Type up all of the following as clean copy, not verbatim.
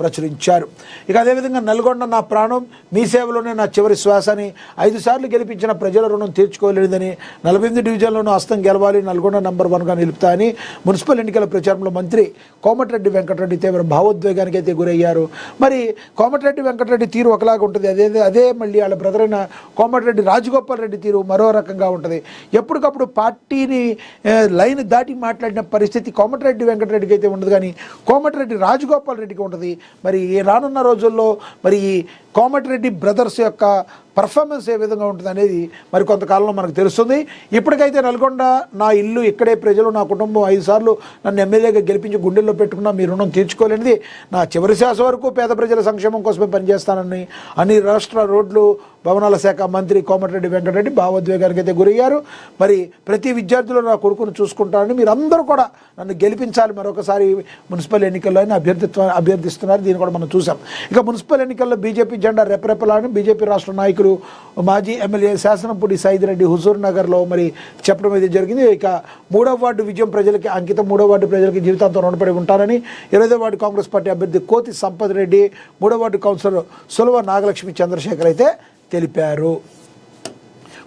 ప్రచురించారు. ఇక అదేవిధంగా నల్గొండ నా ప్రాణం మీ సేవలోనే నా చివరి శ్వాస అని 5 సార్లు గెలిపించిన ప్రజల రుణం తీర్చుకోలేనిదని 48 డివిజన్లోనూ హస్తం గెలవాలి నల్గొండ నంబర్ 1గా నిలుపుతా అని మున్సిపల్ ఎన్నికల ప్రచారంలో మంత్రి కోమటిరెడ్డి వెంకటరెడ్డి తీవ్ర భావోద్వేగానికి అయితే గురయ్యారు. మరి కోమటిరెడ్డి వెంకటరెడ్డి తీరు ఒకలాగా ఉంటుంది, అదే మళ్ళీ వాళ్ళ బ్రదర్ అయిన కోమటిరెడ్డి రాజగోపాల్ రెడ్డి తీరు మరో రకంగా ఉంటుంది. ఎప్పటికప్పుడు పార్టీని లైన్ దాటి మాట్లాడిన పరిస్థితి కోమటిరెడ్డి వెంకటరెడ్డికి అయితే ఉండదు, కానీ కోమటిరెడ్డి రాజగోపాల్ రెడ్డికి ఉంటుంది. మరి రానున్న రోజుల్లో మరి ఈ కోమటిరెడ్డి బ్రదర్స్ యొక్క పర్ఫార్మెన్స్ ఏ విధంగా ఉంటుంది అనేది మరి కొంతకాలంలో మనకు తెలుస్తుంది. ఇప్పటికైతే నల్గొండ నా ఇల్లు, ఇక్కడే ప్రజలు, నా కుటుంబం 5 సార్లు నన్ను ఎమ్మెల్యేగా గెలిపించి గుండెల్లో పెట్టుకున్నా మీ రుణం తీర్చుకోలేనిది, నా చివరి శ్వాస వరకు పేద ప్రజల సంక్షేమం కోసమే పనిచేస్తానని అన్ని రాష్ట్ర రోడ్లు భవనాల శాఖ మంత్రి కోమటిరెడ్డి వెంకటరెడ్డి భావోద్వేగానికి అయితే గురయ్యారు. మరి ప్రతి విద్యార్థులు నా కొడుకును చూసుకుంటారని మీరందరూ కూడా నన్ను గెలిపించాలి మరొకసారి మున్సిపల్ ఎన్నికల్లో అభ్యర్థిస్తున్నారు. దీన్ని కూడా మనం చూసాం. ఇక మున్సిపల్ ఎన్నికల్లో బీజేపీ జెండా రెపరెపలాని బీజేపీ రాష్ట్ర నాయకులు మాజీ ఎమ్మెల్యే శాసనపూడి సైదిరెడ్డి హుజూర్ నగర్లో మరి చెప్పడం అయితే జరిగింది. ఇక 3వ వార్డు విజయం ప్రజలకి అంకితం, 3వ వార్డు ప్రజలకి జీవితాంతం రుణపడి ఉంటారని 8వ వార్డు కాంగ్రెస్ పార్టీ అభ్యర్థి కోతి సంపత్ రెడ్డి, 3వ వార్డు కౌన్సిలర్ సులభ నాగలక్ష్మి చంద్రశేఖర్ అయితే తెలిపారు.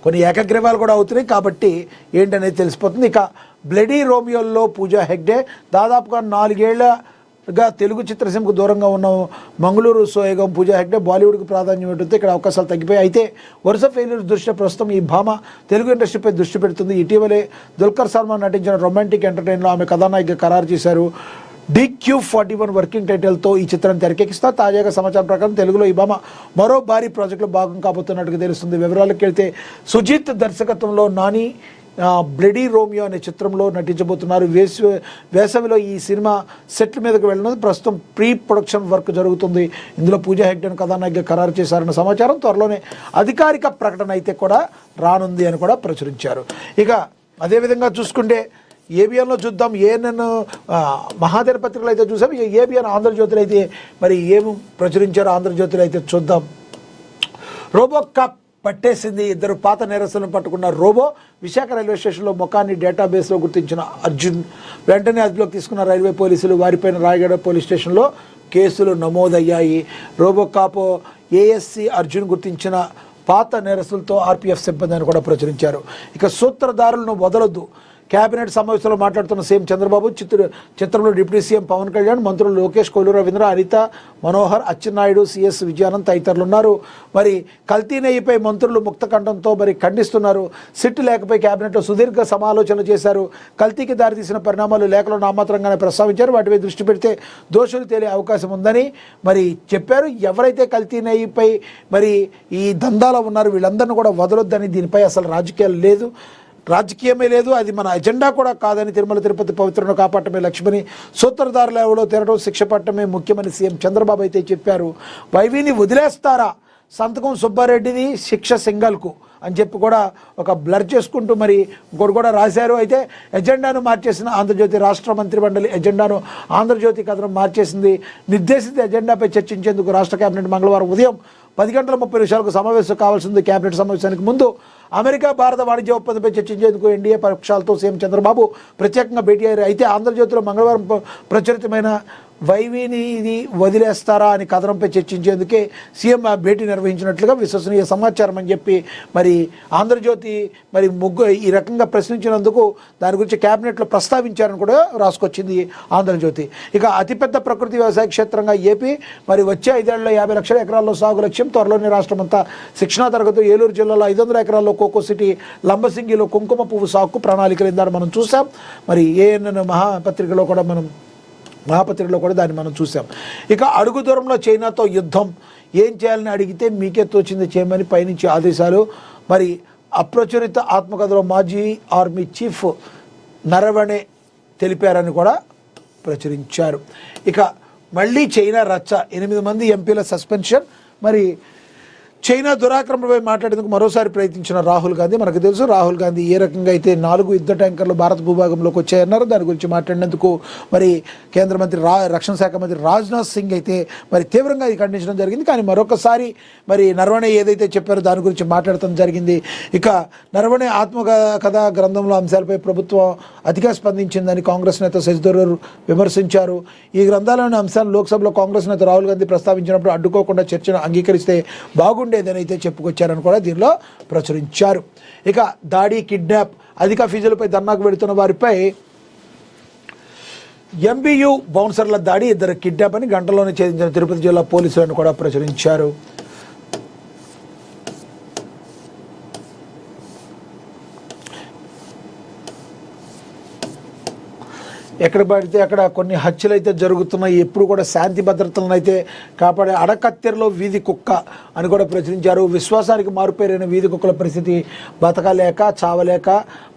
కొన్ని ఏకగ్రీవాలు కూడా అవుతున్నాయి కాబట్టి ఏంటనేది తెలిసిపోతుంది. ఇక బ్లడీ రోమియోల్లో పూజా హెగ్డే దాదాపుగా 4 ఏళ్లగా తెలుగు చిత్రసీమకు దూరంగా ఉన్న మంగళూరు సోయగం పూజా హెగ్డే బాలీవుడ్కి ప్రాధాన్యం ఇవ్వడంతో ఇక్కడ అవకాశాలు తగ్గిపోయాయి. అయితే వరుస ఫెయిల్యూర్స్ దృష్ట్యా ప్రస్తుతం ఈ భామ తెలుగు ఇండస్ట్రీపై దృష్టి పెడుతుంది. ఇటీవలే దుల్కర్ సల్మాన్ నటించిన రొమాంటిక్ ఎంటర్టైన్లో ఆమె కథానాయిక ఖరారు చేశారు. DQ41 వర్కింగ్ టైటిల్తో ఈ చిత్రాన్ని తెరకెక్కిస్తారు. తాజాగా సమాచారం ప్రకారం తెలుగులో ఈ భామ మరో భారీ ప్రాజెక్టులో భాగం కాబోతున్నట్టుగా తెలుస్తుంది. వివరాలకు వెళ్తే సుజిత్ దర్శకత్వంలో నాని బ్లడీ రోమియో అనే చిత్రంలో నటించబోతున్నారు. వేసవిలో ఈ సినిమా సెట్ల మీదకు వెళ్ళినది ప్రస్తుతం ప్రీ ప్రొడక్షన్ వర్క్ జరుగుతుంది. ఇందులో పూజా హెగ్డేను కథానాయికగా ఖరారు చేశారన్న సమాచారం. త్వరలోనే అధికారిక ప్రకటన అయితే కూడా రానుంది అని కూడా ప్రచురించారు. ఇక అదేవిధంగా చూసుకుంటే ఏబిఎన్లో చూద్దాం. ఏఎన్ఎన్ మహాదేవ పత్రికలు అయితే చూసాం. ఇక ఏబిఎన్ ఆంధ్రజ్యోతిలో అయితే మరి ఏమి ప్రచురించారో ఆంధ్రజ్యోతిలో అయితే చూద్దాం. రోబో కాప్ పట్టేసింది. 2 పాత నేరస్తులను పట్టుకున్న రోబో విశాఖ రైల్వే స్టేషన్లో ముఖాన్ని డేటాబేస్లో గుర్తించిన అర్జున్ వెంటనే అదుపులోకి తీసుకున్న రైల్వే పోలీసులు. వారిపైన రాయగడ పోలీస్ స్టేషన్లో కేసులు నమోదయ్యాయి. రోబో కాప్ ఏఎస్సి అర్జున్ గుర్తించిన పాత నేరస్తులతో ఆర్పీఎఫ్ సిబ్బంది అని కూడా ప్రచురించారు. ఇక సూత్రధారులను వదలొద్దు. కేబినెట్ సమావేశంలో మాట్లాడుతున్న సీఎం చంద్రబాబు చిత్రంలో డిప్యూటీ సీఎం పవన్ కళ్యాణ్, మంత్రులు లోకేష్, కొల్లు రవీంద్ర, అనిత, మనోహర్, అచ్చెన్నాయుడు, సిఎస్ విజయానంద్ తదితరులు ఉన్నారు. మరి కల్తీ నెయ్యిపై మంత్రులు ముక్తకంఠంతో మరి ఖండిస్తున్నారు. సిట్ లేఖపై కేబినెట్లో సుదీర్ఘ సమాలోచనలు చేశారు. కల్తీకి దారితీసిన పరిణామాలు లేఖలో నామాత్రంగానే ప్రస్తావించారు. వాటిపై దృష్టి పెడితే దోషులు తేలే అవకాశం ఉందని మరి చెప్పారు. ఎవరైతే కల్తీ నెయ్యిపై మరి ఈ దందాలో ఉన్నారు వీళ్ళందరినీ కూడా వదలొద్దని, దీనిపై అసలు రాజకీయమే లేదు, అది మన ఎజెండా కూడా కాదని, తిరుమల తిరుపతి పవిత్రను కాపాడటమే లక్ష్యమని, సూత్రధారుల ఎవడో తిరగడం శిక్ష పట్టడమే ముఖ్యమని సీఎం చంద్రబాబు అయితే చెప్పారు. వైవీని వదిలేస్తారా, సంతకం సుబ్బారెడ్డిది, శిక్ష సింగల్కు అని చెప్పి కూడా ఒక బ్లర్ చేసుకుంటూ మరి ఇంకోటి కూడా రాశారు. అయితే ఎజెండాను మార్చేసిన ఆంధ్రజ్యోతి రాష్ట్ర మంత్రిమండలి ఎజెండాను ఆంధ్రజ్యోతి కథనం మార్చేసింది. నిర్దేశిత ఎజెండాపై చర్చించేందుకు రాష్ట్ర కేబినెట్ మంగళవారం ఉదయం 10:30 సమావేశం కావాల్సింది. కేబినెట్ సమావేశానికి ముందు అమెరికా భారత వాణిజ్య ఒప్పందంపై చర్చించేందుకు ఎన్డీఏ పక్షాలతో సీఎం చంద్రబాబు ప్రత్యేకంగా భేటీ అయ్యారు. అయితే ఆంధ్రజ్యోతిలో మంగళవారం ప్రచురితమైన వైవీని ఇది వదిలేస్తారా అని కథనంపై చర్చించేందుకే సీఎం భేటీ నిర్వహించినట్లుగా విశ్వసనీయ సమాచారం అని చెప్పి మరి ఆంధ్రజ్యోతి మరి ఈ రకంగా ప్రశ్నించినందుకు దాని గురించి కేబినెట్లో ప్రస్తావించారని కూడా రాసుకొచ్చింది ఆంధ్రజ్యోతి. ఇక అతిపెద్ద ప్రకృతి వ్యవసాయ క్షేత్రంగా ఏపీ మరి వచ్చే 5 ఏళ్లలో 50 లక్షల ఎకరాల్లో సాగు లక్ష్యం. త్వరలోనే రాష్ట్రమంతా శిక్షణా తరగతులు. ఏలూరు జిల్లాలో 500 ఎకరాల్లో కోకో సిటీ, లంబసింగిలో కుంకుమ పువ్వు సాగుకు ప్రణాళికలు ఇందాక మనం చూసాం. మరి ఏఎన్ఎన్ మహాపత్రికలో కూడా దాన్ని మనం చూసాం. ఇక అడుగు దూరంలో చైనాతో యుద్ధం ఏం చేయాలని అడిగితే మీకే తోచింది చేయమని పైనుంచి ఆదేశాలు. మరి అప్రచురిత ఆత్మకథలో మాజీ ఆర్మీ చీఫ్ నరవణే తెలిపారని కూడా ప్రచురించారు. ఇక మళ్ళీ చైనా రచ్చ, 8 మంది ఎంపీల సస్పెన్షన్. మరి చైనా దురాక్రమణపై మాట్లాడేందుకు మరోసారి ప్రయత్నించిన రాహుల్ గాంధీ, మనకు తెలుసు రాహుల్ గాంధీ ఏ రకంగా అయితే 4 యుద్ధ ట్యాంకర్లు భారత భూభాగంలోకి వచ్చాయన్నారు. దాని గురించి మాట్లాడినందుకు మరి కేంద్ర మంత్రి రక్షణ శాఖ మంత్రి రాజ్నాథ్ సింగ్ అయితే మరి తీవ్రంగా ఇది ఖండించడం జరిగింది. కానీ మరొకసారి మరి నరవణే ఏదైతే చెప్పారో దాని గురించి మాట్లాడటం జరిగింది. ఇక నరవణే ఆత్మకథా గ్రంథంలో అంశాలపై ప్రభుత్వం అతిగా స్పందించిందని కాంగ్రెస్ నేత శశి థరూర్ విమర్శించారు. ఈ గ్రంథాలలోని అంశాలను లోక్సభలో కాంగ్రెస్ నేత రాహుల్ గాంధీ ప్రస్తావించినప్పుడు అడ్డుకోకుండా చర్చను అంగీకరిస్తే బాగుండేదని అయితే చెప్పుకొచ్చారని కూడా దీనిలో ప్రచురించారు. ఇక దాడి, కిడ్నాప్, అధిక ఫీజులపై ధర్నాకు వెళుతున్న వారిపై ఎంబీయూ బౌన్సర్ల దాడి, 2 కిడ్నాప్ అని గంటలోనే ఛేదించిన తిరుపతి జిల్లా పోలీసులను కూడా ప్రచురించారు. ఎక్కడ పడితే అక్కడ కొన్ని హత్యలు అయితే జరుగుతున్నాయి. ఎప్పుడు కూడా శాంతి భద్రతలను అయితే కాపాడే అడకత్తెరలో వీధి కుక్క అని కూడా ప్రచురించారు. విశ్వాసానికి మారుపేరైన వీధి కుక్కల పరిస్థితి బతకలేక చావలేక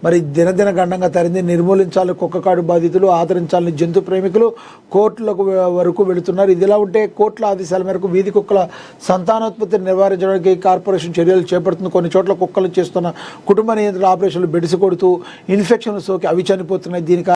మరి దినదిన గండంగా తరింది. నిర్మూలించాలి కుక్కకాడు బాధితులు, ఆదరించాలని జంతు ప్రేమికులు కోర్టులకు వరకు వెళుతున్నారు. ఇదిలా ఉంటే కోర్టుల ఆదేశాల మేరకు వీధి కుక్కల సంతానోత్పత్తిని నివారించడానికి కార్పొరేషన్ చర్యలు చేపడుతుంది. కొన్ని చోట్ల కుక్కలు చేస్తున్న కుటుంబ నియంత్రణ ఆపరేషన్లు బెడిసి కొడుతూ ఇన్ఫెక్షన్లు సోకి అవి చనిపోతున్నాయి. దీనికి